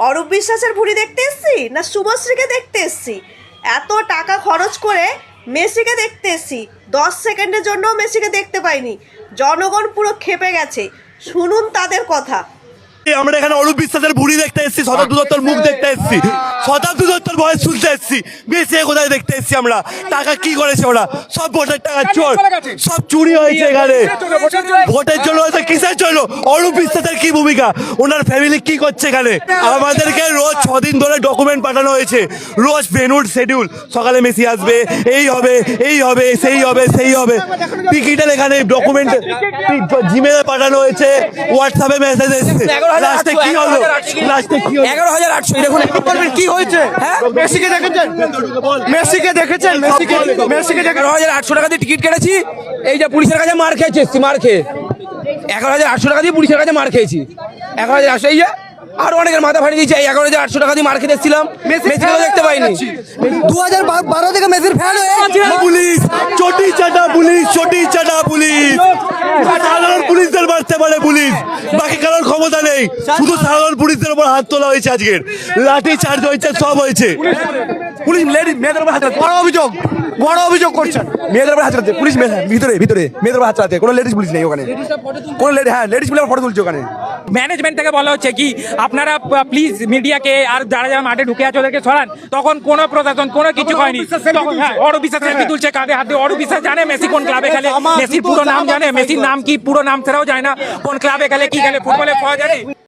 অরূপ বিশ্বাসের ভুঁড়ি দেখতে এসছি না শুভশ্রীকে দেখতে এসছি? এত টাকা খরচ করে মেসিকে দেখতে এসছি, 10 সেকেন্ডের জন্য মেসিকে দেখতে পাইনি। জনগণ পুরো ক্ষেপে গেছে, শুনুন তাদের কথা। আমরা এখানে অরূপ বিশ্বাসের ভুঁড়ি দেখতে এসেছি, শতাব্দী দত্তর মুখ দেখতে এসেছি, শতাব্দী দত্তর ভয়েস শুনতে এসেছি। মেসি কোথায় দেখতে এসেছি আমরা? টাকা কি করেছে ওরা? সব ভোটের টাকা চোর, সব চুরি হয়েছে এখানে। ভোটের জন্য হয়েছে, কিসের জন্য? অরূপ বিশ্বাসের কি ভূমিকা, ওনার ফ্যামিলি কি করছে এখানে? আমাদেরকে রোজ 6 দিন ধরে ডকুমেন্ট পাঠানো হয়েছে, রোজ ভেনুর শিডিউল। সকালে মেসি আসবে, এই হবে, এই হবে, সেই হবে, সেই হবে। টিকিটের এখানে ডকুমেন্ট জিমেলে পাঠানো হয়েছে, হোয়াটসঅ্যাপে মেসেজ এসেছে। লাস্টে কি হলো? লাস্টে কি হলো? 11,800। দেখুন কি হয়েছে। হ্যাঁ, মেসিকে দেখেছেন? মেসিকে দেখেছেন? মেসিকে 11,800 টাকা দিয়ে টিকিট কেটেছি। এই যে পুলিশের কাছে মার খেয়েছি, মার খেয়ে 11,800 টাকা দিয়ে পুলিশের কাছে মার খেয়েছি। 11,800। এই যে আরো অনেকের মাথা ফাটিয়ে দিয়েছে। এই 11,800 টাকা দিয়ে মার খেতে এসেছিলাম, মেসিকেও দেখতে পাইনি। 2012 থেকে মেসির ফ্যান হয়ে পুলিশ চটি চাটা, পুলিশ চটি চাটা, পুলিশ সাধারণ পুলিশদের মারতে পারে পুলিশ, বাকি কারোর ক্ষমতা নেই। শুধু সাধারণ পুলিশদের উপর হাত তোলা হয়েছে, আজকের লাঠি চার্জ হয়েছে, সব হয়েছে। পুলিশ মেয়েদের উপর হাত চালাচ্ছে, বড় অভিযোগ করছেন। মেয়েদের উপর হাত চালাচ্ছে পুলিশ, ভিতরে মেয়েদের উপর হাত চালাচ্ছে। কোনো লেডিস পুলিশ নেই ওখানে, কোনো লেডিস পুলিশ ফটো তুলছে ওখানে। ম্যানেজমেন্ট থেকে বলা হচ্ছে কি আপনারা প্লিজ মিডিয়াকে আর যারা যারা মাঠে ঢুকে আছে ওদেরকে সরান। তখন কোনো প্রশাসন কোনো কিছু হয়নি। তখন হ্যাঁ, অরূপ বিশ্বাস সেলফি তুলছে, কাঁধে হাত দিয়ে। অরূপ বিশ্বাস জানে মেসি কোন ক্লাবে খেলে, মেসির পুরো নাম জানে, মেসির নাম কি পুরো নাম ছাড়াও জানে না, কোন ক্লাবে খেলে, কি খেলে, ফুটবলে পাওয়া জানে।